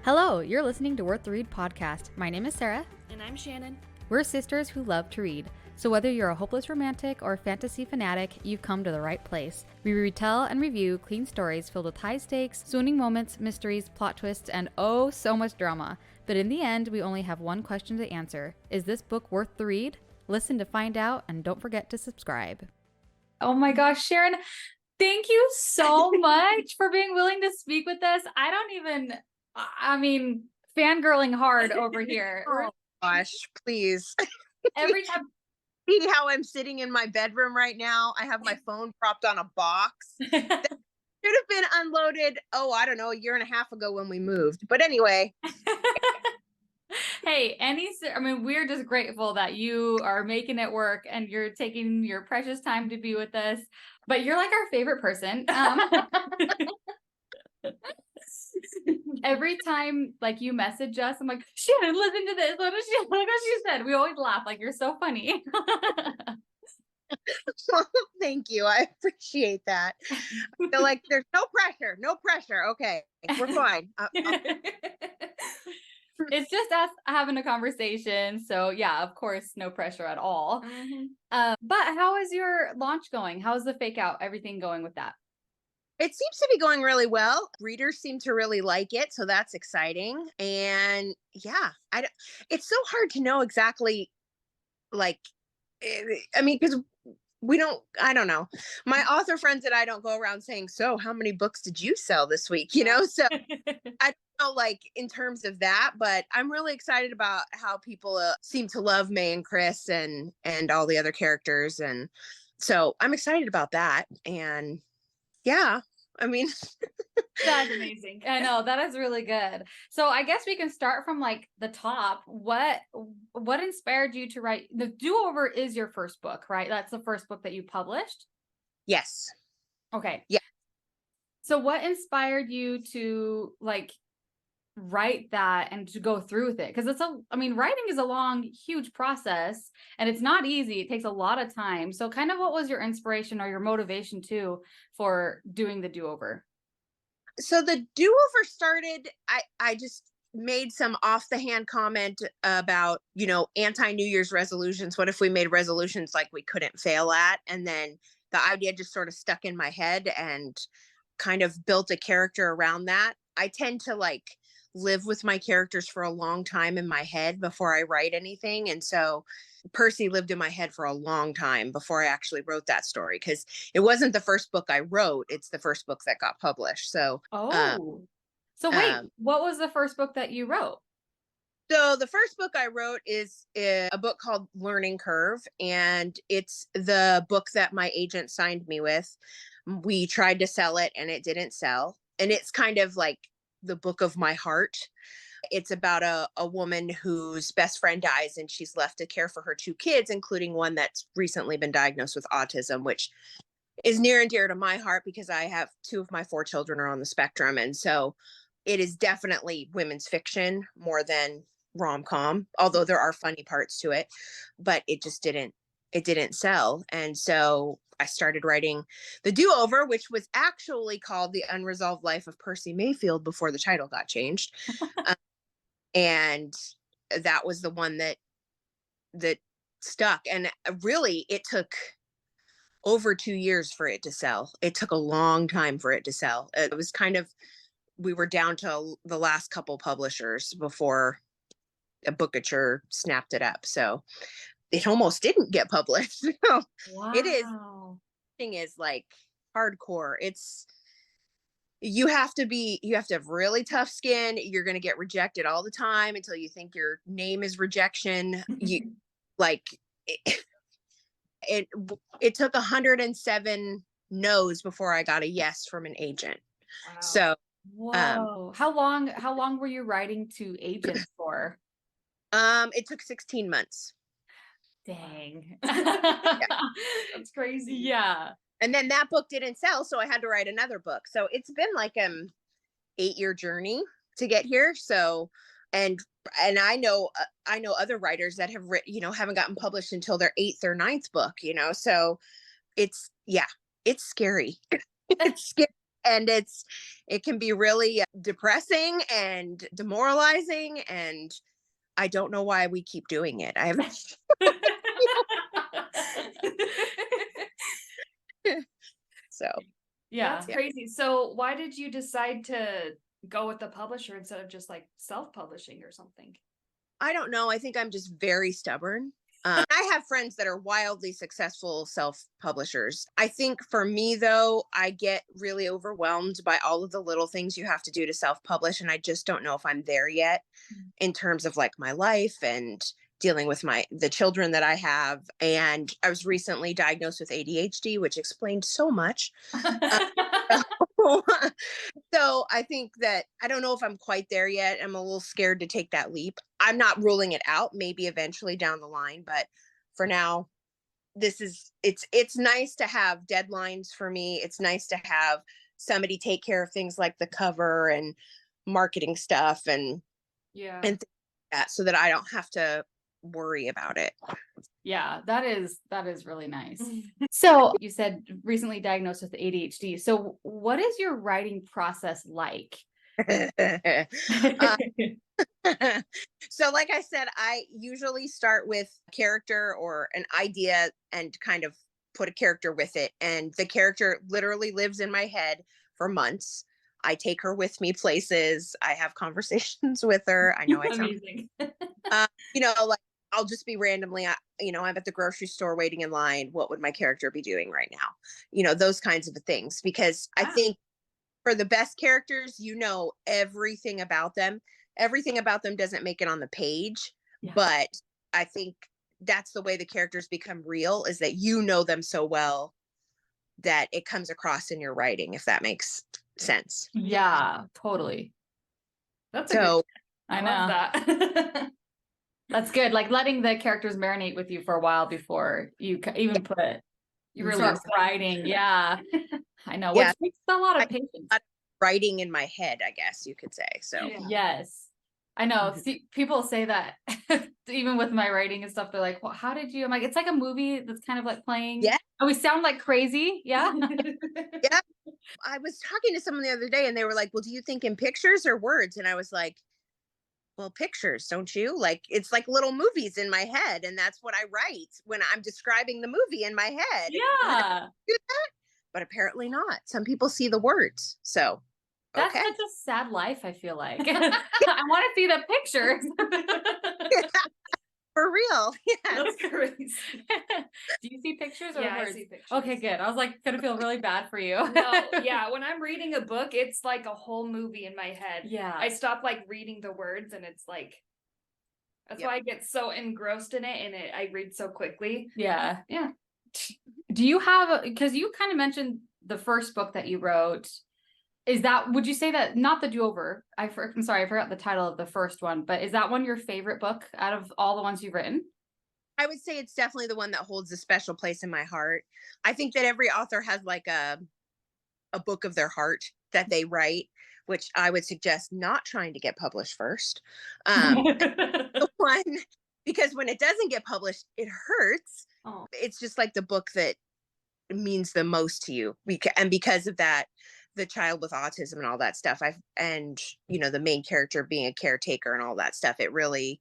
Hello, you're listening to Worth the Read podcast. My name is Sarah. And I'm Shannon. We're sisters who love to read. So whether you're a hopeless romantic or a fantasy fanatic, you've come to the right place. We retell and review clean stories filled with high stakes, swooning moments, mysteries, plot twists, and oh, so much drama. But in the end, we only have one question to answer. Is this book worth the read? Listen to find out, and don't forget to subscribe. Oh my gosh, Sharon, thank you so much for being willing to speak with us. Fangirling hard over here. Oh gosh, please. Every time. See how I'm sitting in my bedroom right now? I have my phone propped on a box. That should have been unloaded, a year and a half ago when we moved. But anyway. Hey, we're just grateful that you are making it work and you're taking your precious time to be with us. But you're like our favorite person. Every time you message us, I'm like, Shannon, listen to this. What she said. We always laugh. You're so funny. Well, thank you. I appreciate that. I feel like there's no pressure. Okay, we're fine. It's just us having a conversation. So yeah, of course, no pressure at all. Mm-hmm. But how is your launch going? How's the fake out? Everything going with that? It seems to be going really well. Readers seem to really like it, so that's exciting. And yeah, it's so hard to know exactly, because I don't know. My author friends and I don't go around saying, so how many books did you sell this week? So I don't know, in terms of that, but I'm really excited about how people seem to love May and Chris and all the other characters. And so I'm excited about that. And yeah, that's amazing. I know, that is really good. So I guess we can start from the top. What inspired you to write? The Do-Over is your first book, right? That's the first book that you published? Yes. Okay. Yeah. So what inspired you to write that and to go through with it? Because writing is a long, huge process and it's not easy. It takes a lot of time. So kind of what was your inspiration or your motivation too for doing the Do-Over? So the Do-Over started, I just made some off the hand comment about, anti-New Year's resolutions. What if we made resolutions we couldn't fail at? And then the idea just sort of stuck in my head and kind of built a character around that. I tend to live with my characters for a long time in my head before I write anything. And so Percy lived in my head for a long time before I actually wrote that story, because it wasn't the first book I wrote. It's the first book that got published. So, what was the first book that you wrote? So the first book I wrote is a book called Learning Curve, and it's the book that my agent signed me with. We tried to sell it and it didn't sell. And it's kind of the book of my heart. It's about a woman whose best friend dies and she's left to care for her two kids, including one that's recently been diagnosed with autism, which is near and dear to my heart because I have 2 of my 4 children are on the spectrum. And so it is definitely women's fiction more than rom-com, although there are funny parts to it, but it didn't sell. And so I started writing The Do-Over, which was actually called The Unresolved Life of Percy Mayfield before the title got changed. And that was the one that stuck. And really, it took over 2 years for it to sell. It took a long time for it to sell. It was we were down to the last couple publishers before a bookature snapped it up. So it almost didn't get published. Wow. It is. Thing is hardcore. You have to have really tough skin. You're going to get rejected all the time until you think your name is rejection. It took 107 no's before I got a yes from an agent. Wow. So, whoa. How long were you writing to agents for? It took 16 months. Dang. Yeah. That's crazy. Yeah. And then that book didn't sell, so I had to write another book. So it's been 8-year journey to get here. So, and I know other writers that have written, haven't gotten published until their 8th or 9th book, so it's scary. It's scary. And it can be really depressing and demoralizing, and I don't know why we keep doing it. I haven't. So Yeah. That's yeah. crazy. So why did you decide to go with the publisher instead of just like self-publishing or something? I don't know. I think I'm just very stubborn. I have friends that are wildly successful self-publishers. I think for me, though, I get really overwhelmed by all of the little things you have to do to self-publish, and I just don't know if I'm there yet in terms of like my life and dealing with the children that I have. And I was recently diagnosed with ADHD, which explained so much. So I think that I don't know if I'm quite there yet. I'm a little scared to take that leap. I'm not ruling it out, maybe eventually down the line, but for now, it's nice to have deadlines for me. It's nice to have somebody take care of things like the cover and marketing stuff and things like that, so that I don't have to worry about it. Yeah, that is really nice. So you said recently diagnosed with ADHD. So what is your writing process like? So like I said, I usually start with a character or an idea and kind of put a character with it. And the character literally lives in my head for months. I take her with me places. I have conversations with her. I know I sound amazing. like I'll just be randomly, I'm at the grocery store waiting in line. What would my character be doing right now? Those kinds of things, because I think for the best characters, everything about them. Everything about them doesn't make it on the page, but I think that's the way the characters become real, is that you know them so well that it comes across in your writing, if that makes sense. Yeah, totally. That's good. I love that. That's good. Like letting the characters marinate with you for a while before you even you start writing. Yeah, I know. Which takes a lot of patience. Writing in my head, I guess you could say. So yes, I know. See, people say that even with my writing and stuff, they're like, "Well, how did you?" I'm like, "It's like a movie that's kind of like playing." Yeah, and we sound like crazy. Yeah, yeah. I was talking to someone the other day, and they were like, "Well, do you think in pictures or words?" And I was like, well, pictures, don't you? Like, it's like little movies in my head, and that's what I write when I'm describing the movie in my head. Yeah. But apparently not. Some people see the words. So that's such a sad life, I feel like. I want to see the pictures. For real. Yeah. That's crazy. Do you see pictures or words? I see pictures. Okay, good. I was like gonna feel really bad for you. No, yeah. When I'm reading a book, it's like a whole movie in my head. Yeah. I stop like reading the words, and it's like that's why I get so engrossed in it, and I read so quickly. Yeah. Yeah. Do you have, because you kind of mentioned the first book that you wrote, would you say that, not the do-over, I'm sorry, I forgot the title of the first one, but is that one your favorite book out of all the ones you've written? I would say it's definitely the one that holds a special place in my heart. I think that every author has like a book of their heart that they write, which I would suggest not trying to get published first. The one, because when it doesn't get published, it hurts. Oh. It's just like the book that means the most to you. And because of that, the child with autism and all that stuff, the main character being a caretaker and all that stuff, it really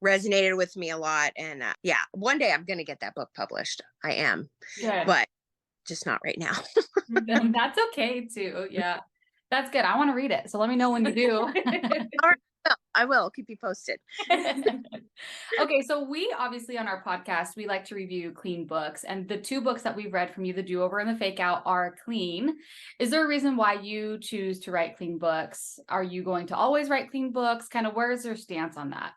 resonated with me a lot. And one day I'm going to get that book published. I am. Good. But just not right now. That's okay too. Yeah. That's good. I want to read it. So let me know when you do. All right. I will keep you posted. Okay, so we obviously on our podcast, we like to review clean books, and the two books that we've read from you, The Do-Over and The Fake Out, are clean. Is there a reason why you choose to write clean books? Are you going to always write clean books? Kind of where's your stance on that?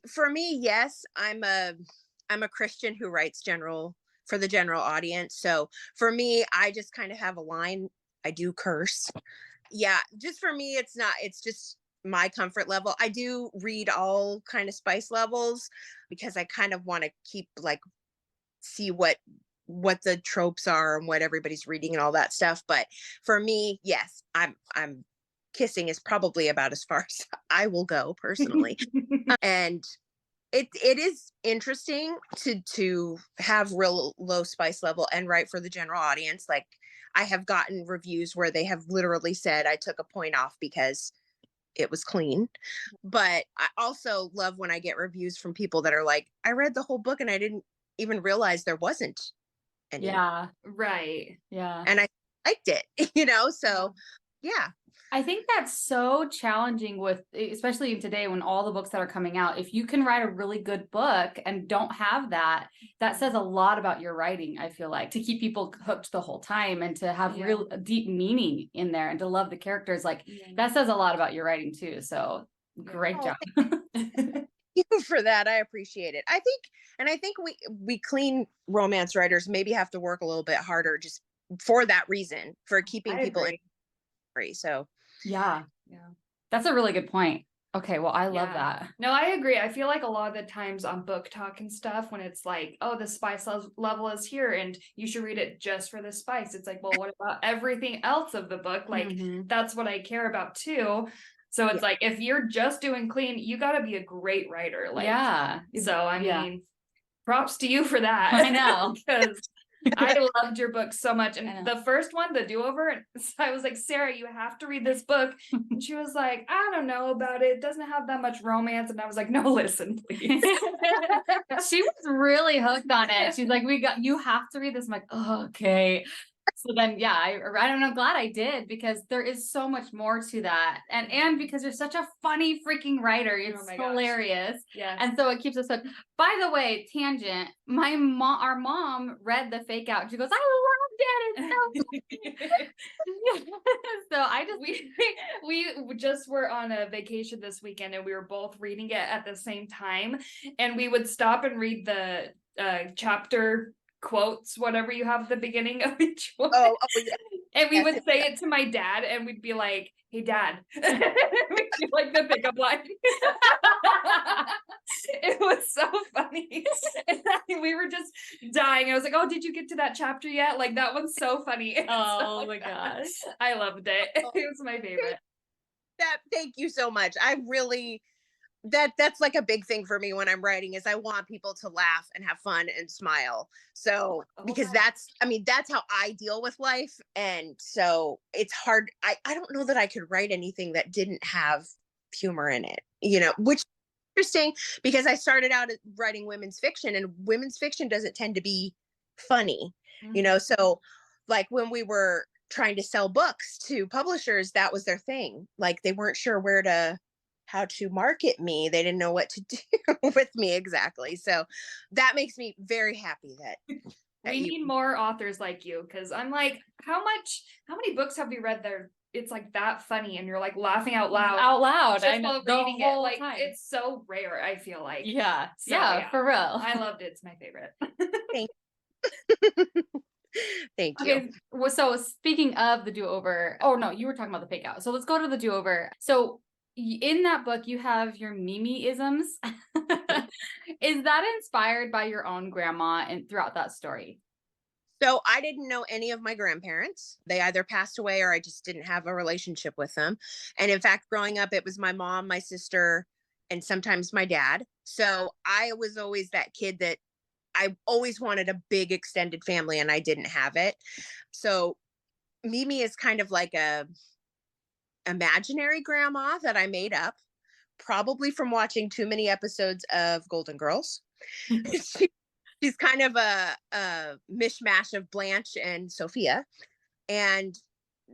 For me, yes, I'm a Christian who writes for the general audience. So for me, I just kind of have a line. I do curse. Yeah, just for me, it's just my comfort level. I do read all kind of spice levels because I kind of want to keep see what the tropes are and what everybody's reading and all that stuff. But for me, yes, I'm kissing is probably about as far as I will go personally. And it is interesting to have real low spice level and write for the general audience. Like, I have gotten reviews where they have literally said I took a point off because it was clean. But I also love when I get reviews from people that are like, I read the whole book and I didn't even realize there wasn't any. Yeah. Right. Yeah. And I liked it, so yeah. I think that's so challenging with, especially today when all the books that are coming out, if you can write a really good book and don't have that, that says a lot about your writing, I feel like, to keep people hooked the whole time and to have real deep meaning in there and to love the characters. Like that says a lot about your writing too. So great job. Thank you for that. I appreciate it. I think we clean romance writers maybe have to work a little bit harder just for that reason, for keeping people in free. So yeah. That's a really good point. Okay, well, I love Yeah. that. No, I agree. I feel like a lot of the times on book talk and stuff, when it's like, oh, the spice level is here and you should read it just for the spice. It's like, well, what about everything else of the book? Like, that's what I care about too. So it's like, if you're just doing clean, you got to be a great writer. Like, so I mean, props to you for that. I know. Because I loved your book so much. And the first one, The Do-Over, I was like, Sarah, you have to read this book. And she was like, I don't know about it. It doesn't have that much romance. And I was like, no, listen, please. She was really hooked on it. She's like, you have to read this. I'm like, oh, okay. So then, yeah, I'm glad I did, because there is so much more to that. And because you're such a funny freaking writer, it's hilarious. Yeah. And so it keeps us hooked. By the way, tangent, our mom read the fake out. She goes, I loved it. It's so so I just, we just were on a vacation this weekend and we were both reading it at the same time. And we would stop and read the chapter quotes, whatever you have at the beginning of each one. Oh yeah. And we would say it to my dad and we'd be like, hey dad. We'd do like the pickup line. It was so funny. And we were just dying. I was like, oh, did you get to that chapter yet? Like, that one's so funny. Oh so my gosh. I loved it. It was my favorite. Thank you so much. I really, that's like a big thing for me when I'm writing, is I want people to laugh and have fun and smile. So because that's how I deal with life. And so it's hard. I don't know that I could write anything that didn't have humor in it, which is interesting, because I started out writing women's fiction, and women's fiction doesn't tend to be funny, so like when we were trying to sell books to publishers, that was their thing. Like they weren't sure how to market me. They didn't know what to do with me exactly. So that makes me very happy that we need more authors like you, because I'm like, how many books have you read there? It's like that funny and you're like laughing out loud. I know, reading it. Like time. It's so rare, I feel like. Yeah. So, for real. I loved it. It's my favorite. Thank you. Thank you. Okay, well, so speaking of the Do-Over, oh no, you were talking about the fake out. So let's go to the Do-Over. So in that book, you have your Mimi-isms. Is that inspired by your own grandma and throughout that story? So I didn't know any of my grandparents. They either passed away or I just didn't have a relationship with them. And in fact, growing up, it was my mom, my sister, and sometimes my dad. So I was always that kid that I always wanted a big extended family, and I didn't have it. So Mimi is kind of like a imaginary grandma that I made up, probably from watching too many episodes of Golden Girls. She's kind of a mishmash of Blanche and Sophia. And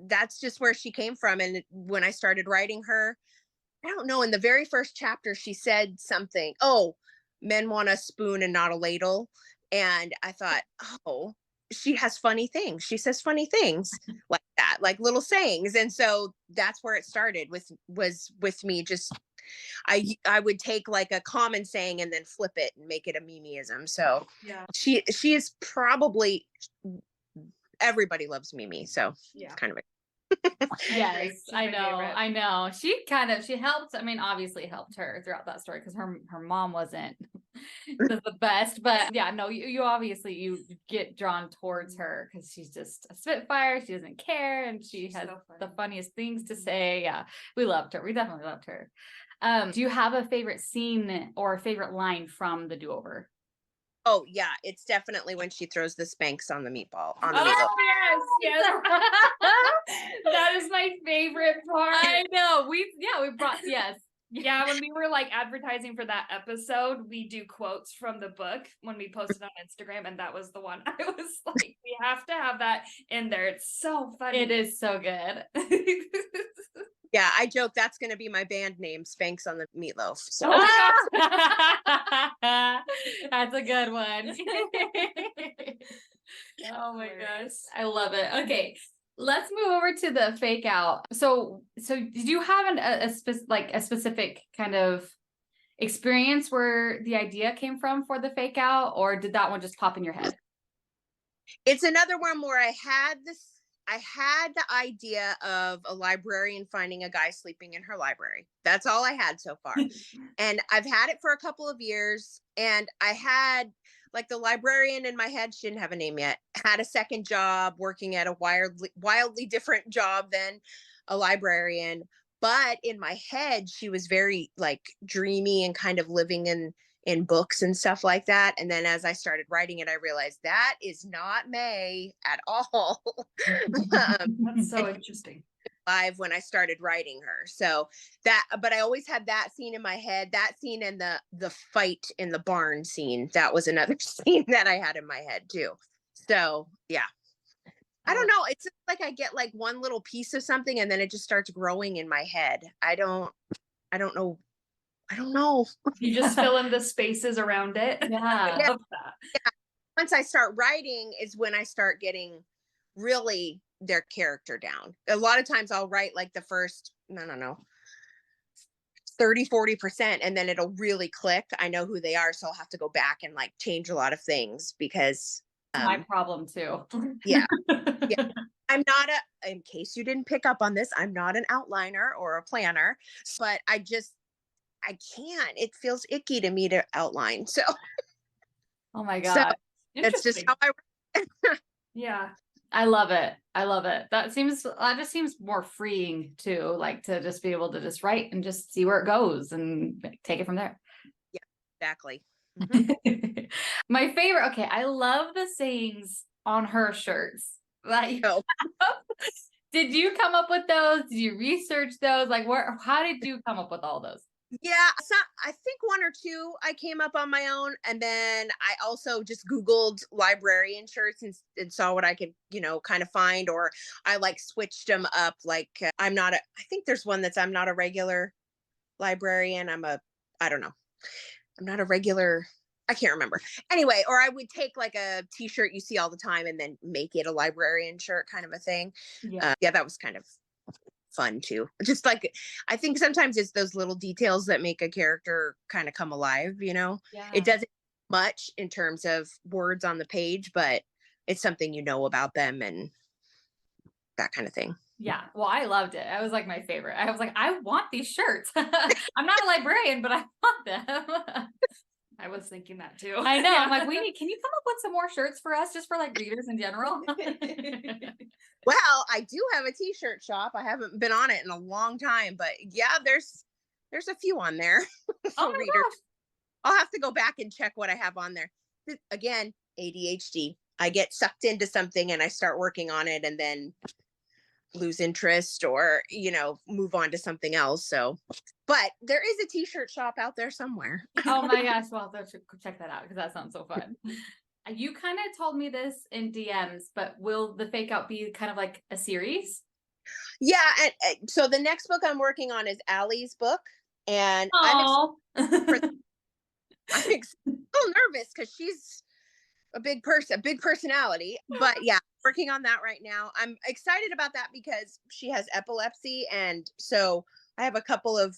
that's just where she came from. And when I started writing her, I don't know, in the very first chapter, she said something, oh, men want a spoon and not a ladle. And I thought, oh, she has funny things. She says funny things like that, like little sayings. And so that's where it started was with me. Just, I would take like a common saying and then flip it and make it a Mimi-ism. So yeah, she is probably, everybody loves Mimi. So it's kind of a Yes, I know. She helped. I mean, obviously helped her throughout that story, because her mom wasn't the best, but yeah, no, you obviously you get drawn towards her because she's just a spitfire. She doesn't care, and she has the funniest things to say. Yeah, we loved her. We definitely loved her. Do you have a favorite scene or a favorite line from the Do-Over? Oh yeah, it's definitely when she throws the Spanx on the meatball on the meatloaf. Oh yes, that is my favorite part. I know. We brought, yes. Yeah, when we were like advertising for that episode, we do quotes from the book when we posted on Instagram, and that was the one. I was like, we have to have that in there. It's so funny. It is so good. Yeah, I joke that's going to be my band name, Spanx on the Meatloaf. So Oh my gosh. That's a good one. Oh my gosh. I love it. Okay. Let's move over to the fake out. So did you have a specific kind of experience where the idea came from for the fake out, or did that one just pop in your head? it's another one where I had the idea of a librarian finding a guy sleeping in her library. That's all I had so far. And I've had it for a couple of years. And I had like the librarian in my head, she didn't have a name yet, had a second job working at a wildly different job than a librarian. But in my head, she was very like dreamy and kind of living in books and stuff like that. And then as I started writing it, I realized that is not May at all. That's so interesting. Live when I started writing her. So that, but I always had that scene in my head, that scene and the fight in the barn scene. That was another scene that I had in my head too. So yeah. I don't know. It's like I get like one little piece of something and then it just starts growing in my head. I don't know. I don't know. You just fill in the spaces around it. Yeah. Yeah. Once I start writing is when I start getting really their character down. A lot of times I'll write like the first, I don't know, 30-40%, and then it'll really click. I know who they are, so I'll have to go back and like change a lot of things because my problem too. Yeah. I'm not in case you didn't pick up on this, I'm not an outliner or a planner, but I can't. It feels icky to me to outline. So Oh my God. That's just how I Yeah. I love it. I love it. That just seems more freeing too, like to just be able to just write and just see where it goes and take it from there. Yeah, exactly. Mm-hmm. My favorite. Okay. I love the sayings on her shirts. Like, did you come up with those? Did you research those? Like, how did you come up with all those? Yeah, so I think one or two I came up on my own, and then I also just Googled librarian shirts and saw what I could, kind of find, or I like switched them up. Like I think there's one that's I'm not a regular librarian. I don't know. I'm not a regular. I can't remember. Anyway, or I would take like a t-shirt you see all the time and then make it a librarian shirt kind of a thing. Yeah, that was kind of fun too. Just like I think sometimes it's those little details that make a character kind of come alive, Yeah. It doesn't much in terms of words on the page, but it's something about them and that kind of thing. Yeah. Well, I loved it. I was like my favorite. I was like, I want these shirts. I'm not a librarian, but I want them. I was thinking that too. I know. Yeah. I'm like, can you come up with some more shirts for us just for like readers in general? Well, I do have a t-shirt shop. I haven't been on it in a long time, but yeah, there's a few on there for readers. Gosh. I'll have to go back and check what I have on there. Again, ADHD. I get sucked into something and I start working on it and then lose interest or, move on to something else. So, but there is a t-shirt shop out there somewhere. Oh my gosh. Well, I'll have to check that out because that sounds so fun. You kind of told me this in DMs, but will the fake out be kind of like a series? Yeah. And so the next book I'm working on is Allie's book. And I'm a little nervous because she's a big personality, but yeah, working on that right now. I'm excited about that because she has epilepsy. And so I have a couple of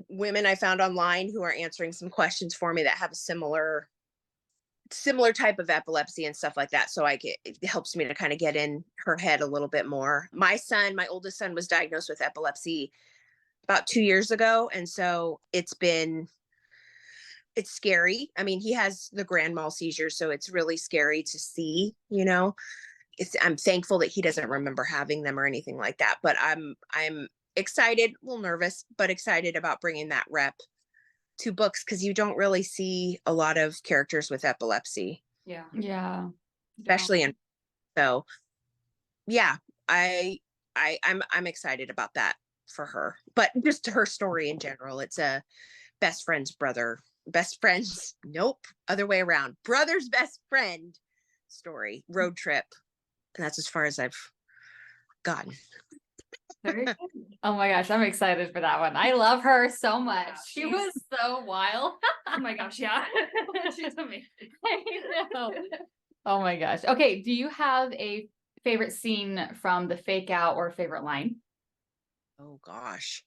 women I found online who are answering some questions for me that have a similar type of epilepsy and stuff like that. So it helps me to kind of get in her head a little bit more. My oldest son was diagnosed with epilepsy about 2 years ago. And so it's scary. I mean, he has the grand mal seizure, so it's really scary to see, I'm thankful that he doesn't remember having them or anything like that, but I'm excited, a little nervous, but excited about bringing that rep two books because you don't really see a lot of characters with epilepsy. Yeah. Yeah. Especially in, so yeah, I'm excited about that for her, but just her story in general. It's a best friend's brother, best friends. Nope. Other way around. Brother's best friend story, road trip. And that's as far as I've gotten. Very good. Oh my gosh, I'm excited for that one. I love her so much. Yeah, She was so wild. Oh my gosh, yeah. She's amazing. I know. Oh my gosh. Okay, do you have a favorite scene from the fake out or favorite line? Oh gosh.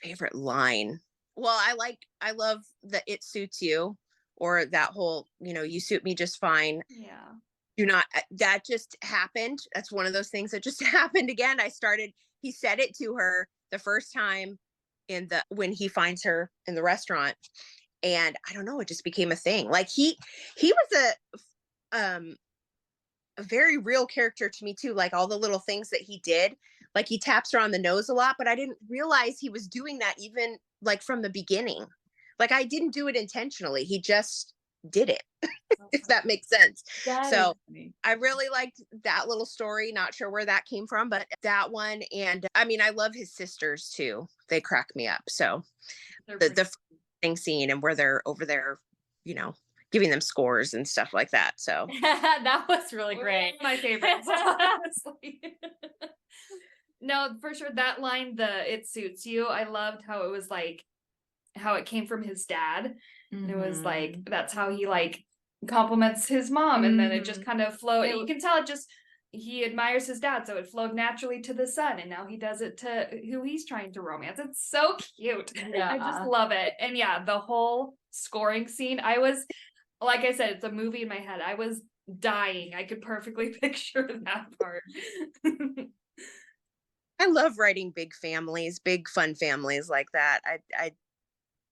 Favorite line. Well, I love the "it suits you," or that whole, you suit me just fine. Yeah. Do not, that just happened. That's one of those things that just happened again. He said it to her the first time when he finds her in the restaurant. And I don't know, it just became a thing. Like he was a very real character to me too. Like all the little things that he did, like he taps her on the nose a lot, but I didn't realize he was doing that even like from the beginning. Like I didn't do it intentionally. He just did it, if that makes sense. So I really liked that little story. Not sure where that came from, but that one. And I mean, I love his sisters too. They crack me up. So the thing scene and where they're over there, giving them scores and stuff like that. So that was really great. My favorites, honestly. No, for sure. That line, "it suits you," I loved how it was like, how it came from his dad. And it was like, that's how he like compliments his mom. And then it just kind of flowed. You can tell he admires his dad. So it flowed naturally to the son. And now he does it to who he's trying to romance. It's so cute. Yeah. I just love it. And yeah, the whole scoring scene, like I said, it's a movie in my head. I was dying. I could perfectly picture that part. I love writing big families, big fun families like that.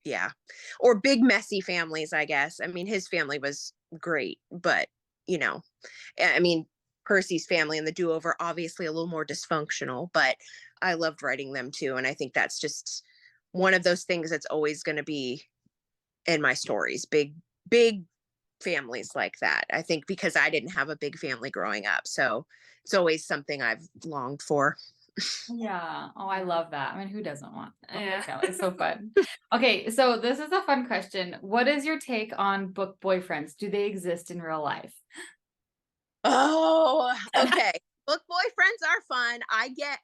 Yeah. Or big messy families, I guess. I mean, his family was great, but I mean, Percy's family and the Do-Over, obviously a little more dysfunctional, but I loved writing them too. And I think that's just one of those things that's always going to be in my stories. Big families like that. I think because I didn't have a big family growing up. So it's always something I've longed for. Yeah. Oh, I love that. I mean, who doesn't want that? Yeah. It's so fun. Okay, so this is a fun question. What is your take on book boyfriends? Do they exist in real life? Oh, okay. Book boyfriends are fun. I get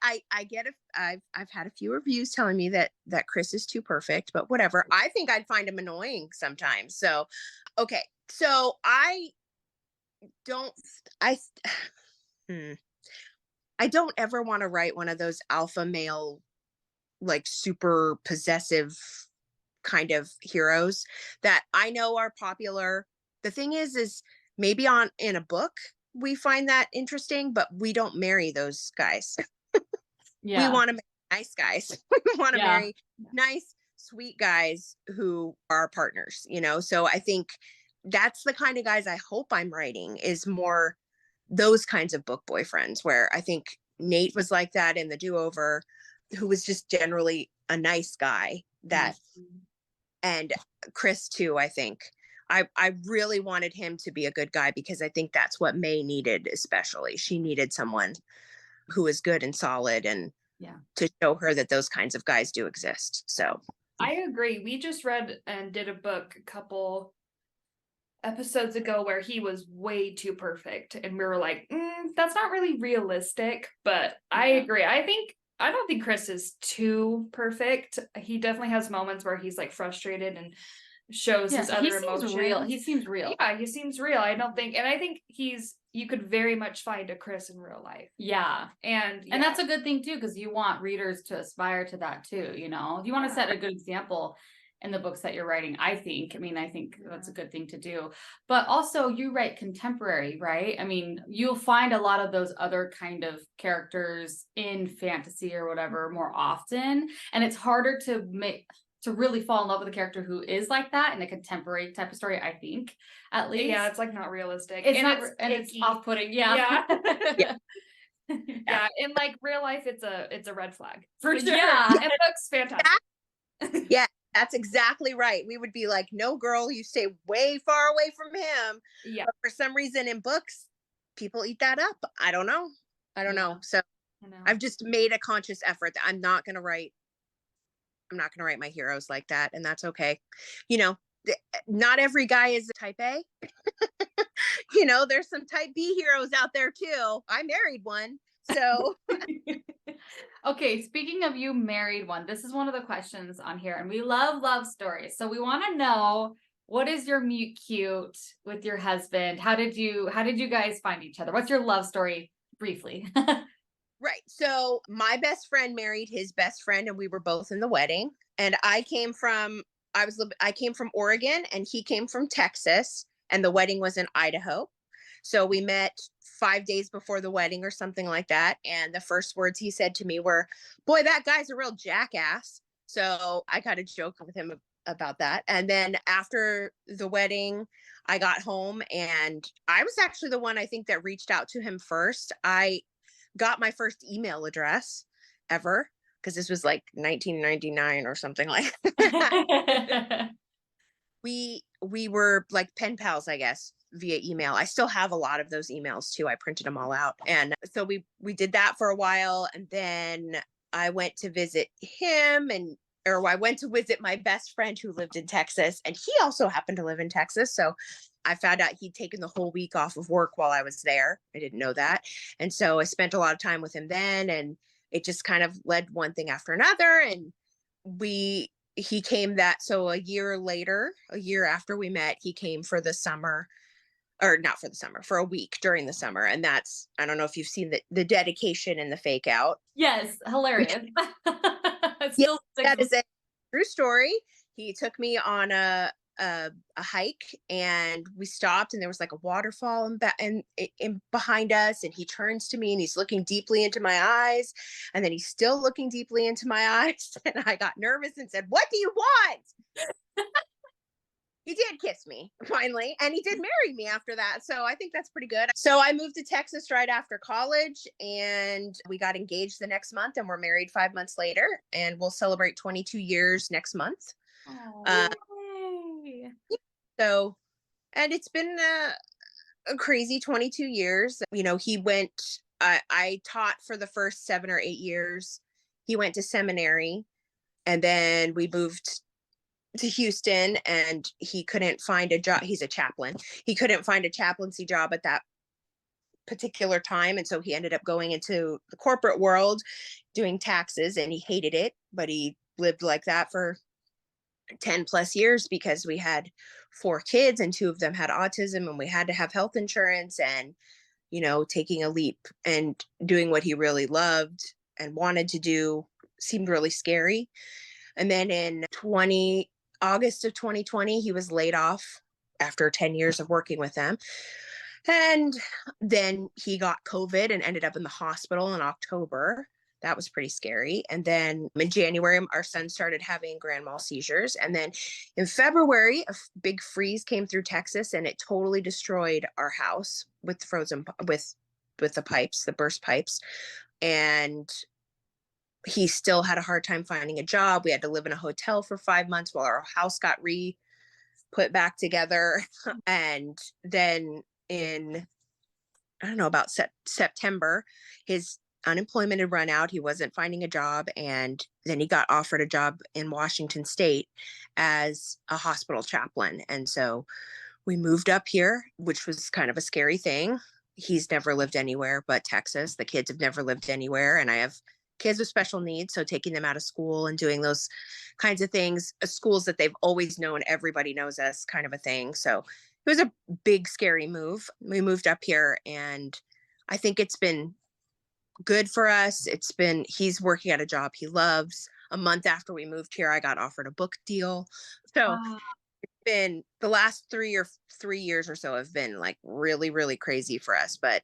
I've had a few reviews telling me that Chris is too perfect, but whatever. I think I'd find him annoying sometimes. So, okay. So I don't I I don't ever want to write one of those alpha male, like super possessive kind of heroes that I know are popular. The thing is maybe in a book we find that interesting, but we don't marry those guys. Yeah. We want to marry nice guys. We want to marry nice, sweet guys who are partners, So I think that's the kind of guys I hope I'm writing, is more those kinds of book boyfriends, where I think Nate was like that in the Do-Over, who was just generally a nice guy and Chris too. I think I really wanted him to be a good guy because I think that's what May needed. Especially she needed someone who is good and solid, and to show her that those kinds of guys do exist. So I agree. We just read and did a book a couple episodes ago where he was way too perfect, and we were like, that's not really realistic. But I agree. I don't think Chris is too perfect. He definitely has moments where he's like frustrated and shows his other emotions. He seems real. Yeah, he seems real. I think you could very much find a Chris in real life. Yeah. And that's a good thing too, because you want readers to aspire to that too, you want to set a good example in the books that you're writing. I think that's a good thing to do. But also you write contemporary, right? I mean, you'll find a lot of those other kind of characters in fantasy or whatever more often. And it's harder to really fall in love with a character who is like that in a contemporary type of story, I think, at least. Yeah, it's like not realistic. It's off-putting. Yeah. Yeah. In like real life, it's a red flag. For sure. Yeah. And books, fantastic. Yeah. That's exactly right. We would be like, no, girl, you stay way far away from him. Yeah. But for some reason in books, people eat that up. I don't know. I don't know. So I know. I've just made a conscious effort that I'm not going to write my heroes like that. And that's okay. You know, not every guy is a type A. There's some type B heroes out there too. I married one. So Okay, speaking of you married one, this is one of the questions on here, and we love stories. So we want to know, what is your meet cute with your husband? How did you guys find each other? What's your love story briefly? right. So my best friend married his best friend, and we were both in the wedding. And I came from Oregon, and he came from Texas, and the wedding was in Idaho. So we met 5 days before the wedding or something like that. And the first words he said to me were, "Boy, that guy's a real jackass." So I got a joke with him about that. And then after the wedding, I got home, and I was actually the one, I think, that reached out to him first. I got my first email address ever, because this was like 1999 or something like that. We were like pen pals, I guess, via email. I still have a lot of those emails too. I printed them all out. And so we did that for a while, and then I went to visit him, or I went to visit my best friend who lived in Texas, and he also happened to live in Texas. So I found out he'd taken the whole week off of work while I was there. I didn't know that. And so I spent a lot of time with him then, and it just kind of led one thing after another. And he came so a year after we met, he came for the summer, or not for the summer, for a week during the summer. And I don't know if you've seen the dedication and the fake out. Yes, hilarious. Yeah, that is a true story. He took me on a hike, and we stopped, and there was like a waterfall in behind us, and he turns to me, and he's looking deeply into my eyes, and then he's still looking deeply into my eyes, and I got nervous and said, "What do you want?" He did kiss me finally, and he did marry me after that. So I think that's pretty good. So I moved to Texas right after college, and we got engaged the next month, and we're married 5 months later, and we'll celebrate 22 years next month. Oh, yay. So, and it's been a crazy 22 years. I taught for the first 7 or 8 years. He went to seminary, and then we moved to Houston, and he couldn't find a job. He's a chaplain. He couldn't find a chaplaincy job at that particular time. And so he ended up going into the corporate world doing taxes, and he hated it, but he lived like that for 10 plus years because we had 4 kids, and 2 of them had autism, and we had to have health insurance, and taking a leap and doing what he really loved and wanted to do seemed really scary. And then in August of 2020, he was laid off after 10 years of working with them. And then he got COVID and ended up in the hospital in October. That was pretty scary. And then in January, our son started having grand mal seizures. And then in February, a big freeze came through Texas, and it totally destroyed our house with the pipes, the burst pipes. And he still had a hard time finding a job. We had to live in a hotel for 5 months while our house got put back together. And then in, I don't know, about September, his unemployment had run out. He wasn't finding a job. And then he got offered a job in Washington State as a hospital chaplain. And so we moved up here, which was kind of a scary thing. He's never lived anywhere but Texas. The kids have never lived anywhere. And I have kids with special needs. So taking them out of school and doing those kinds of things, schools that they've always known, everybody knows us, kind of a thing. So it was a big, scary move. We moved up here, and I think it's been good for us. He's working at a job he loves. A month after we moved here, I got offered a book deal. So it's been the last 3 years or so have been like really, really crazy for us, but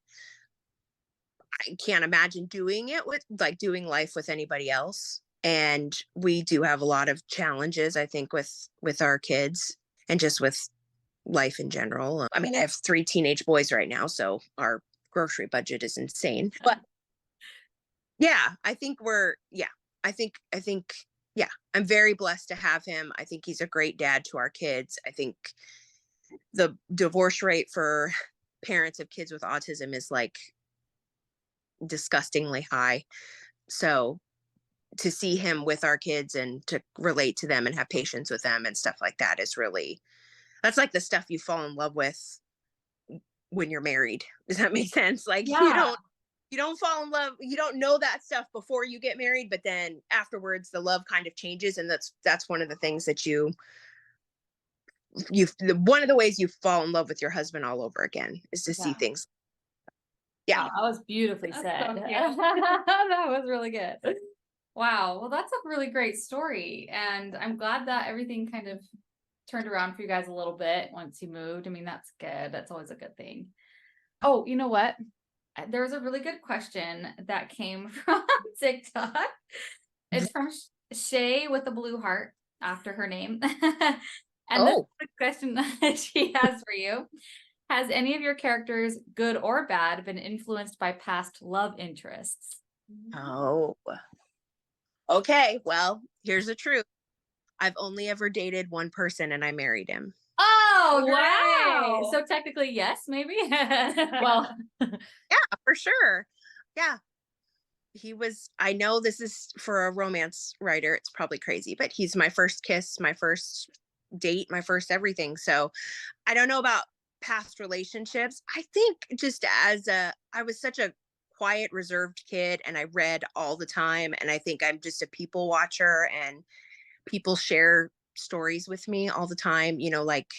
I can't imagine doing life with anybody else. And we do have a lot of challenges, I think, with our kids and just with life in general. I mean, I have 3 teenage boys right now, so our grocery budget is insane. But yeah, I think yeah, I'm very blessed to have him. I think he's a great dad to our kids. I think the divorce rate for parents of kids with autism is like disgustingly high. So to see him with our kids and to relate to them and have patience with them and stuff like that is really, that's like the stuff you fall in love with when you're married. Does that make sense? Like Yeah. you don't fall in love, you don't know that stuff before you get married, but then afterwards the love kind of changes, and that's one of the things that one of the ways you fall in love with your husband all over again is to see Yeah. things. Yeah. Wow, that was beautifully That's said. so cute. That was really good. Wow. Well, that's a really great story. And I'm glad that everything kind of turned around for you guys a little bit once you moved. I mean, that's good. That's always a good thing. Oh, you know what? There was a really good question that came from TikTok. It's from Shay with a blue heart after her name. And this is Oh, the question that she has for you. Has any of your characters, good or bad, been influenced by past love interests? oh, okay. Well, here's the truth. I've only ever dated one person and I married him. Oh, great. Wow. So technically, yes, maybe. Well, Yeah, for sure. Yeah. I know this is for a romance writer, it's probably crazy, but he's my first kiss, my first date, my first everything. So I don't know about past relationships. I think just I was such a quiet, reserved kid and I read all the time. And I think I'm just a people watcher and people share stories with me all the time, like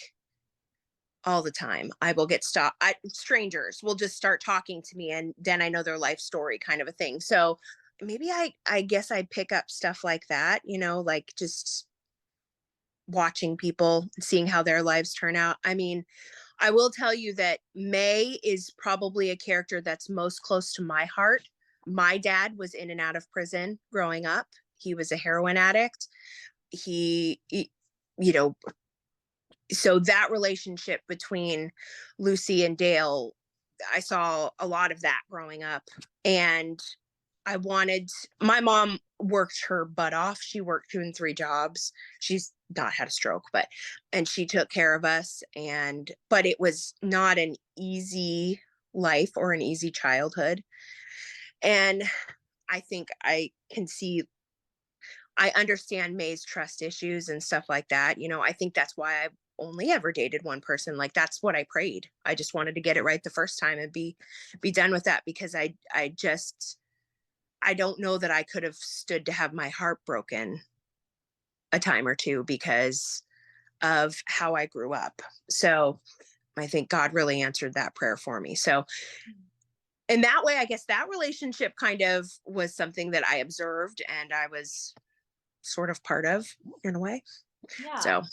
all the time. I will get stopped. Strangers will just start talking to me, and then I know their life story, kind of a thing. So maybe I guess I pick up stuff like that, like just watching people, seeing how their lives turn out. I mean, I will tell you that May is probably a character that's most close to my heart. My dad was in and out of prison growing up. He was a heroin addict. He you know, so that relationship between Lucy and Dale, I saw a lot of that growing up. And my mom worked her butt off. She worked 2 and 3 jobs. She's not had a stroke, and she took care of us. But it was not an easy life or an easy childhood. And I think I understand May's trust issues and stuff like that. I think that's why I've only ever dated one person. Like that's what I prayed. I just wanted to get it right the first time and be done with that, because I don't know that I could have stood to have my heart broken a time or two because of how I grew up. So I think God really answered that prayer for me. So in that way, I guess that relationship kind of was something that I observed and I was sort of part of in a way. yeah. So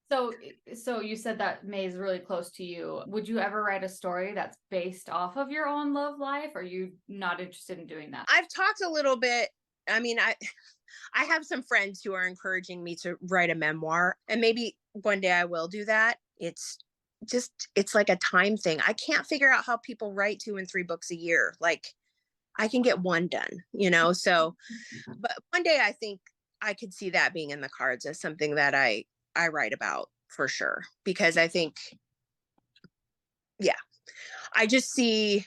So you said that May is really close to you. Would you ever write a story that's based off of your own love life? Or are you not interested in doing that? I've talked a little bit. I mean, I have some friends who are encouraging me to write a memoir, and maybe one day I will do that. It's like a time thing. I can't figure out how people write 2 and 3 books a year. Like I can get one done. So, but one day I think I could see that being in the cards as something that I write about for sure, because I think, yeah, I just see,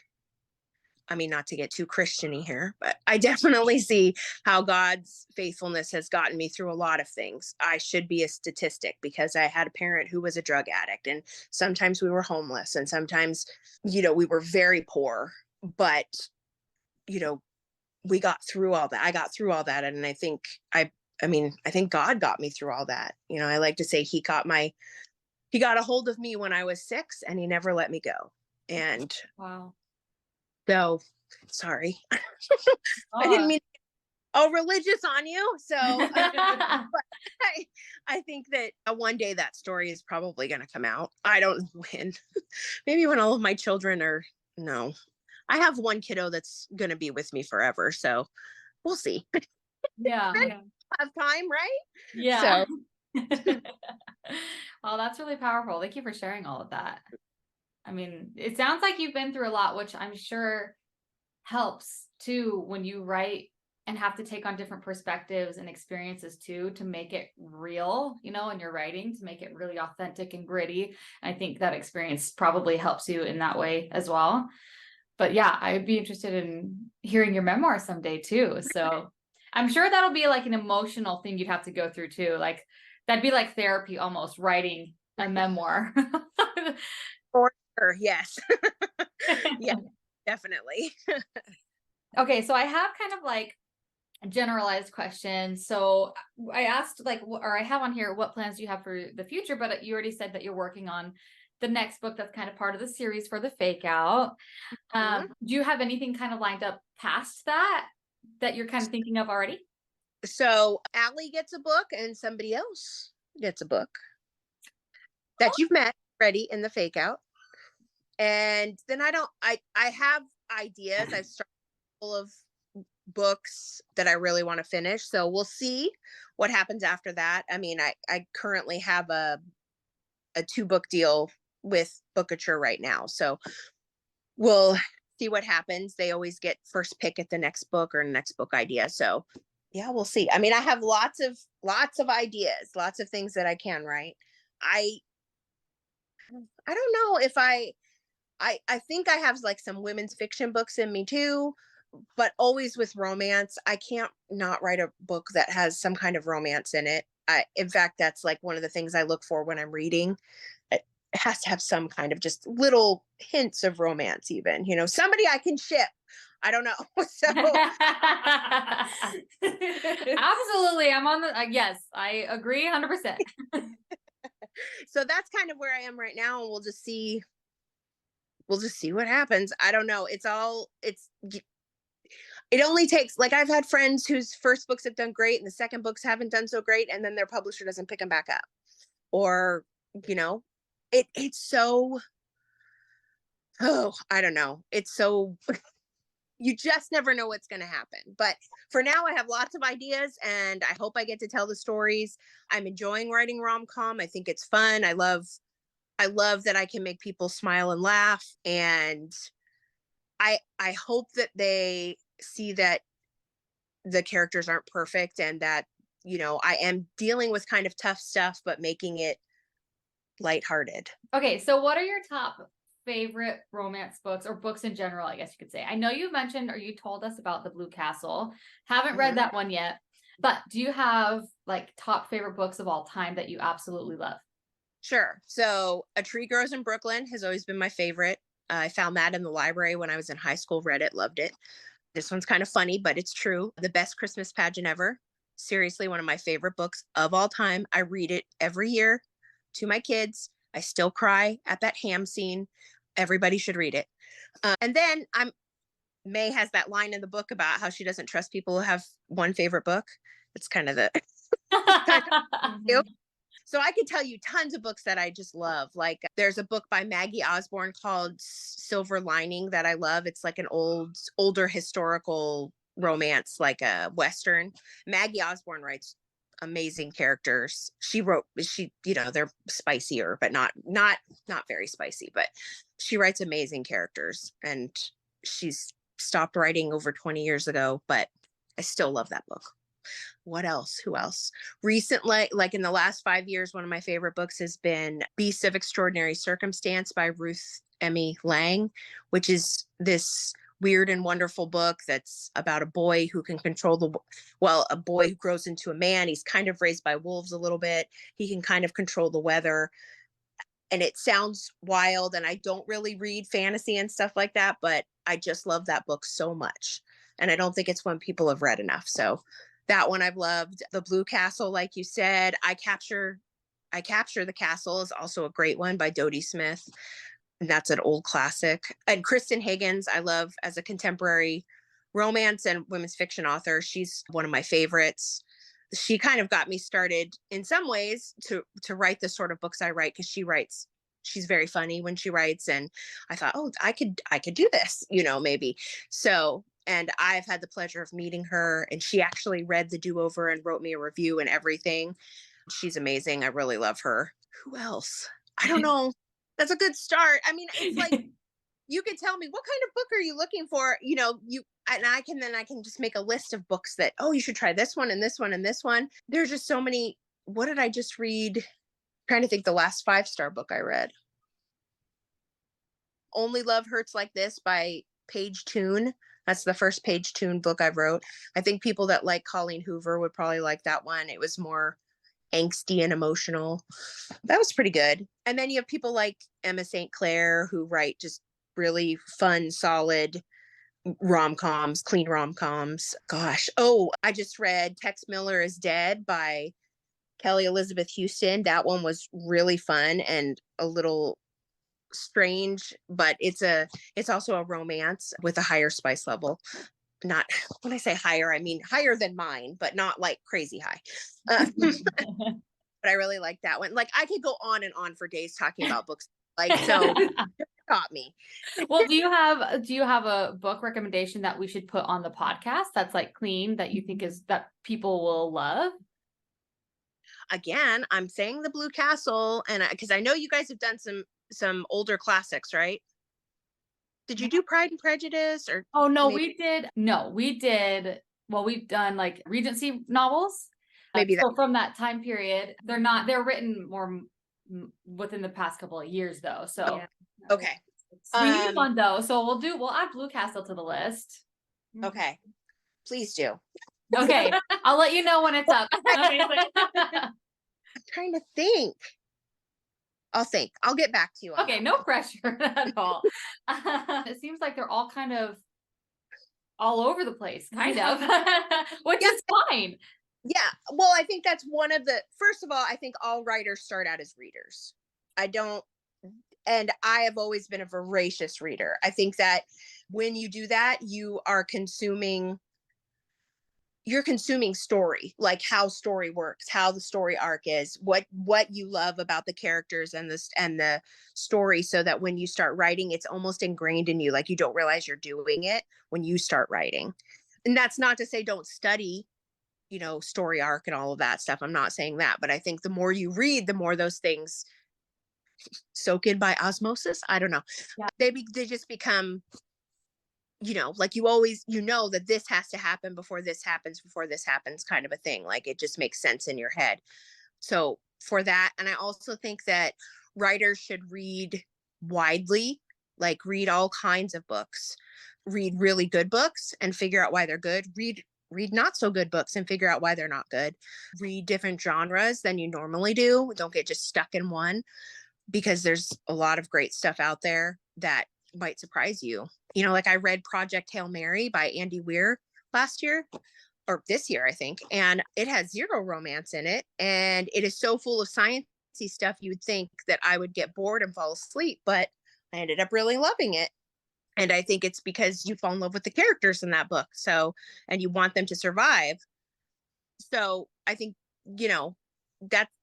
I mean, not to get too Christian-y here, but I definitely see how God's faithfulness has gotten me through a lot of things. I should be a statistic because I had a parent who was a drug addict, and sometimes we were homeless, and sometimes, we were very poor, but, you know, we got through all that. I got through all that. And I think I think God got me through all that. I like to say he got a hold of me when I was 6 and he never let me go. And Wow. so sorry. I didn't Oh. mean religious on you. So I think that one day that story is probably going to come out. I don't know when. Maybe when all of my children are, no. I have one kiddo that's going to be with me forever. So we'll see. Yeah. Have time, right? Yeah. So Well, that's really powerful. Thank you for sharing all of that. I mean, it sounds like you've been through a lot, which I'm sure helps too when you write and have to take on different perspectives and experiences too to make it real, you know, in your writing, to make it really authentic and gritty. I think that experience probably helps you in that way as well. But yeah, I'd be interested in hearing your memoir someday too. So I'm sure that'll be like an emotional thing you'd have to go through too. Like that'd be like therapy almost, writing a memoir. For sure, yes. Yeah, definitely. Okay, so I have kind of like a generalized question. So I asked like, or I have on here, what plans do you have for the future? But you already said that you're working on the next book that's kind of part of the series for the Fake Out. Do you have anything kind of lined up past that you're kind of thinking of already? So Allie gets a book and somebody else gets a book that you've met already in the Fake Out. And then I have ideas. I've started full of books that I really want to finish. So we'll see what happens after that. I mean, I currently have a 2-book deal with Bookature right now. So we'll see what happens. They always get first pick at the next book or next book idea. So yeah, we'll see. I mean, I have lots of ideas, lots of things that I can write. I don't know if I think I have like some women's fiction books in me too, but always with romance. I can't not write a book that has some kind of romance in it. In fact, that's like one of the things I look for when I'm reading. It has to have some kind of just little hints of romance, even, you know, somebody I can ship. I don't know. So Absolutely. I'm on the, yes, I agree 100%. so that's kind of where I am right now. And we'll just see what happens. I don't know. It only takes, like, I've had friends whose first books have done great and the second books haven't done so great, and then their publisher doesn't pick them back up. Or, you know, it's so, oh, I don't know. It's so, you just never know what's going to happen. But for now, I have lots of ideas and I hope I get to tell the stories. I'm enjoying writing rom-com. I think it's fun. I love that I can make people smile and laugh. And I hope that they see that the characters aren't perfect and that, you know, I am dealing with kind of tough stuff, but making it lighthearted. Okay, so what are your top favorite romance books or books in general, I guess you could say? I know you mentioned or you told us about The Blue Castle. Haven't read that one yet, but do you have like top favorite books of all time that you absolutely love? Sure. So A Tree Grows in Brooklyn has always been my favorite. I found that in the library when I was in high school, read it, loved it. This one's kind of funny, but it's true. The Best Christmas Pageant Ever. Seriously, one of my favorite books of all time. I read it every year to my kids. I still cry at that ham scene. Everybody should read it. And then May has that line in the book about how she doesn't trust people who have one favorite book. It's kind of the So I could tell you tons of books that I just love. Like there's a book by Maggie Osborne called Silver Lining that I love. It's like an older historical romance, like a Western. Maggie Osborne writes amazing characters. You know, they're spicier, but not very spicy, but she writes amazing characters. And she's stopped writing over 20 years ago, but I still love that book. What else? Who else? Recently, like in the last 5 years, one of my favorite books has been Beasts of Extraordinary Circumstance by Ruth Emmy Lang, which is this weird and wonderful book that's about a boy who can control a boy who grows into a man. He's kind of raised by wolves a little bit. He can kind of control the weather. And it sounds wild, and I don't really read fantasy and stuff like that, but I just love that book so much. And I don't think it's one people have read enough. So that one I've loved. The Blue Castle, like you said, I Capture the Castle is also a great one by Dodie Smith. And that's an old classic. And Kristen Higgins, I love as a contemporary romance and women's fiction author. She's one of my favorites. She kind of got me started in some ways to write the sort of books I write, because she's very funny when she writes. And I thought, oh, I could do this, you know, maybe. So, and I've had the pleasure of meeting her, and she actually read The Do-Over and wrote me a review and everything. She's amazing. I really love her. Who else? I don't know. That's a good start. I mean, it's like, you could tell me, what kind of book are you looking for? You know, and I can just make a list of books that, oh, you should try this one and this one and this one. There's just so many. What did I just read? Trying to think the last 5-star book I read. Only Love Hurts Like This by Paige Toon. That's the first Paige Toon book I wrote. I think people that like Colleen Hoover would probably like that one. It was more angsty and emotional. That was pretty good. And then you have people like Emma St. Clair who write just really fun, solid rom-coms, clean rom-coms. Gosh. Oh, I just read Tex Miller is Dead by Kelly Elizabeth Houston. That one was really fun and a little strange, but it's also a romance with a higher spice level. Not when I say higher, I mean higher than mine, but not like crazy high. But I really like that one. Like I could go on and on for days talking about books. Like, so taught me. Well, do you have a book recommendation that we should put on the podcast that's like clean that you think is that people will love? Again, I'm saying The Blue Castle, and because I know you guys have done some older classics, right? Did you do Pride and Prejudice or? Oh no, we did. Well, we've done like Regency novels. Maybe so from that time period. They're written more within the past couple of years though. So yeah. Okay. We need one though. So we'll add Blue Castle to the list. Okay. Please do. Okay. I'll let you know when it's up. I'm trying to think. I'll get back to you on okay, that. No pressure at all. It seems like they're all kind of all over the place, kind of, which is fine. Yeah. Well, I think that's one of the, first of all, I think all writers start out as readers. And I have always been a voracious reader. I think that when you do that, you're consuming story, like how story works, how the story arc is, what you love about the characters and the story, so that when you start writing, it's almost ingrained in you. Like you don't realize you're doing it when you start writing. And that's not to say don't study, story arc and all of that stuff. I'm not saying that, but I think the more you read, the more those things soak in by osmosis. I don't know. Yeah. They just become, like you always, that this has to happen before this happens, kind of a thing. Like it just makes sense in your head. So for that, and I also think that writers should read widely, like read all kinds of books, read really good books and figure out why they're good. Read not so good books and figure out why they're not good. Read different genres than you normally do. Don't get just stuck in one, because there's a lot of great stuff out there that might surprise you. Like I read Project Hail Mary by Andy Weir last year, or this year, I think, and it has zero romance in it. And it is so full of sciencey stuff, you would think that I would get bored and fall asleep, but I ended up really loving it. And I think it's because you fall in love with the characters in that book. So, and you want them to survive. So I think,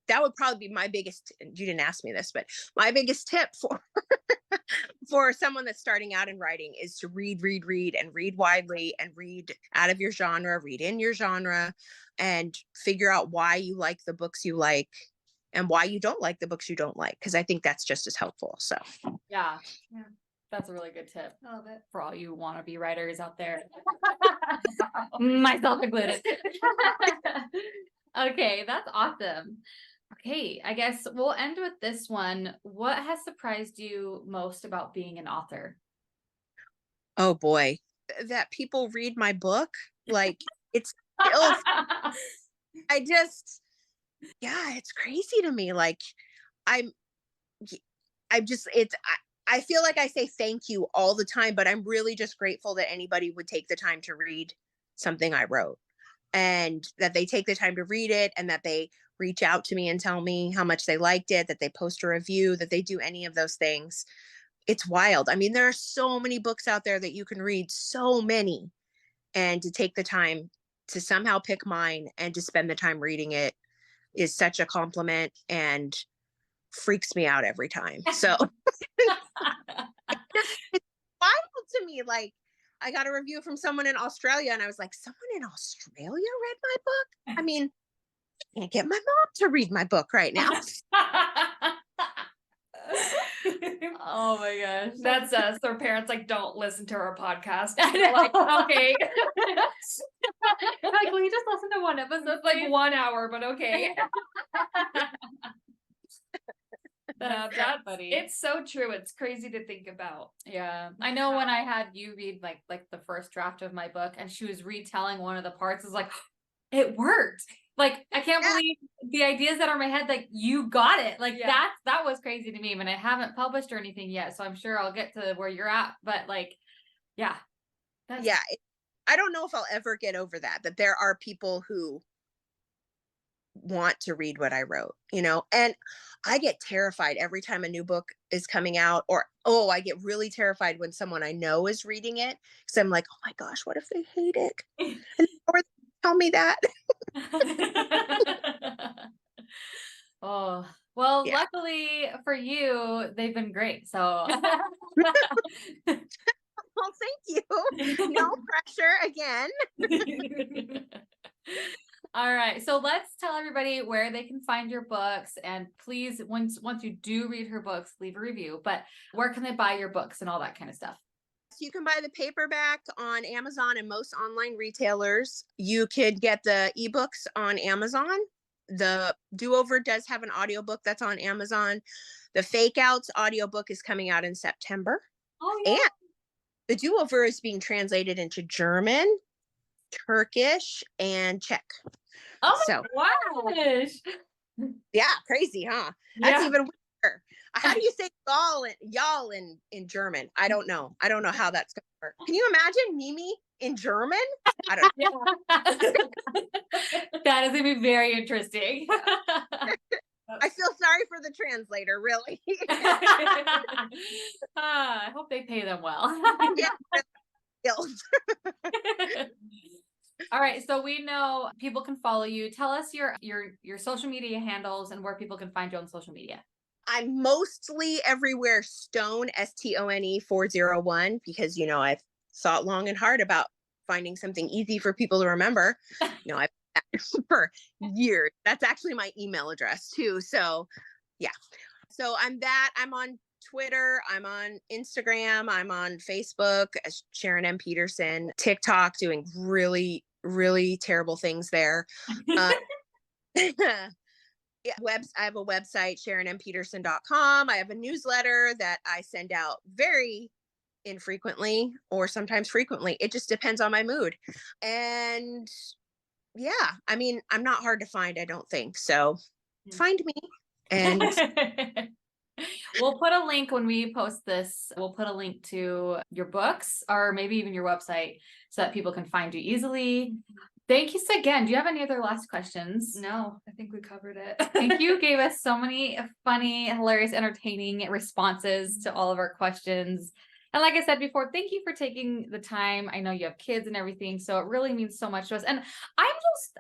that would probably be my biggest, you didn't ask me this, but my biggest tip for someone that's starting out in writing is to read and read widely and read out of your genre, read in your genre, and figure out why you like the books you like and why you don't like the books you don't like. Cause I think that's just as helpful. So yeah. That's a really good tip. I love it. For all you wannabe writers out there. Myself included. Okay, that's awesome. Okay, I guess we'll end with this one. What has surprised you most about being an author? Oh boy, that people read my book. Like it's still, it's crazy to me. Like I feel like I say thank you all the time, but I'm really just grateful that anybody would take the time to read something I wrote, and that they take the time to read it, and that they reach out to me and tell me how much they liked it, that they post a review, that they do any of those things. It's wild. I mean, there are so many books out there that you can read, so many, and to take the time to somehow pick mine and to spend the time reading it is such a compliment and freaks me out every time. So it's wild to me. Like I got a review from someone in Australia and I was like, someone in Australia read my book? I mean, I can't get my mom to read my book right now. Oh my gosh. That's us. Their parents like don't listen to our podcast. They're like, okay. Like, will you just listen to one episode? It's like 1 hour, but okay. That's funny. It's so true. It's crazy to think about. Yeah. I know when I had you read like the first draft of my book and she was retelling one of the parts, it's like, it worked. Like, I can't believe the ideas that are in my head, like, you got it. Like, that was crazy to me. I mean, I haven't published or anything yet, so I'm sure I'll get to where you're at. But, like, yeah. I don't know if I'll ever get over that there are people who want to read what I wrote, and I get terrified every time a new book is coming out, or, I get really terrified when someone I know is reading it, because I'm like, oh my gosh, what if they hate it? And or tell me that. Oh, well, luckily for you, they've been great. So well, thank you. No pressure again. All right. So let's tell everybody where they can find your books. And please, once you do read her books, leave a review. But where can they buy your books and all that kind of stuff? You can buy the paperback on Amazon and most online retailers. You could get the ebooks on Amazon. The Do-Over does have an audiobook that's on Amazon. The Fake Outs audiobook is coming out in September. Oh, yeah. And the Do-Over is being translated into German, Turkish, and Czech. Oh my gosh. Yeah, crazy, huh? That's even weirder. How do you say y'all in German? I don't know. I don't know how that's gonna work. Can you imagine Mimi in German? I don't know. That is gonna be very interesting. I feel sorry for the translator, really. I hope they pay them well. Yeah. All right, so we know people can follow you. Tell us your social media handles and where people can find you on social media. I'm mostly everywhere Stone, STONE 401, because I've thought long and hard about finding something easy for people to remember. I've for years. That's actually my email address too. So yeah. So I'm on Twitter, I'm on Instagram, I'm on Facebook as Sharon M. Peterson, TikTok, doing really, really terrible things there. I have a website, SharonMPeterson.com. I have a newsletter that I send out very infrequently or sometimes frequently. It just depends on my mood. And yeah, I mean, I'm not hard to find, I don't think. So find me. And we'll put a link when we post this. We'll put a link to your books or maybe even your website so that people can find you easily. Thank you again. Do you have any other last questions? No, I think we covered it. Thank you. Gave us so many funny, hilarious, entertaining responses to all of our questions. And like I said before, thank you for taking the time. I know you have kids and everything, so it really means so much to us. And I'm just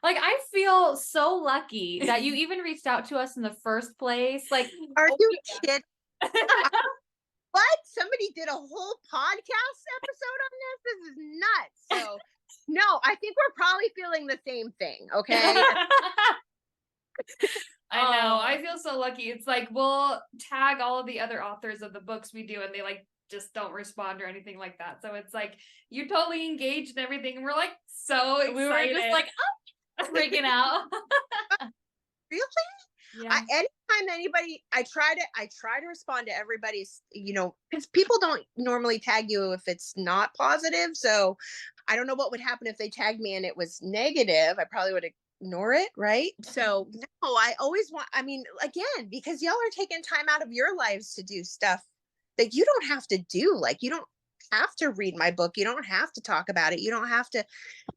like, I feel so lucky that you even reached out to us in the first place. Like, are you kidding? What? Somebody did a whole podcast episode on this? This is nuts. So no, I think we're probably feeling the same thing. Okay. I know. I feel so lucky. It's like we'll tag all of the other authors of the books we do, and they like just don't respond or anything like that. So it's like you totally engaged and everything, and we're like so excited. We were just like freaking out. Really? Yeah. Anytime anybody, I try to respond to everybody's, because people don't normally tag you if it's not positive. So I don't know what would happen if they tagged me and it was negative. I probably would ignore it. Right. So no, I always again, because y'all are taking time out of your lives to do stuff that you don't have to do. Like, you don't have to read my book. You don't have to talk about it. You don't have to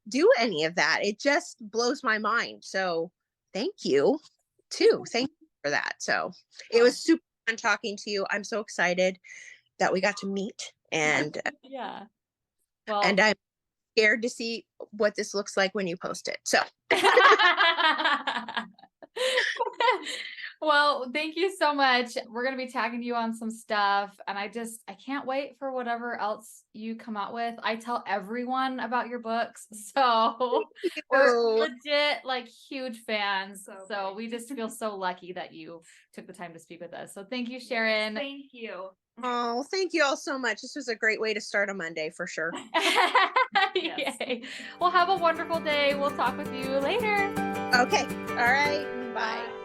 do any of that. It just blows my mind. So thank you too. Thank you for that. So it was super fun talking to you. I'm so excited that we got to meet, and yeah. Well, and I'm scared to see what this looks like when you post it. So Well, thank you so much. We're going to be tagging you on some stuff. And I can't wait for whatever else you come out with. I tell everyone about your books. So we're legit like huge fans. So we just feel so lucky that you took the time to speak with us. So thank you, Sharon. Thank you. Oh, thank you all so much. This was a great way to start a Monday for sure. Yes. Yay. Well, have a wonderful day. We'll talk with you later. Okay. All right. Bye.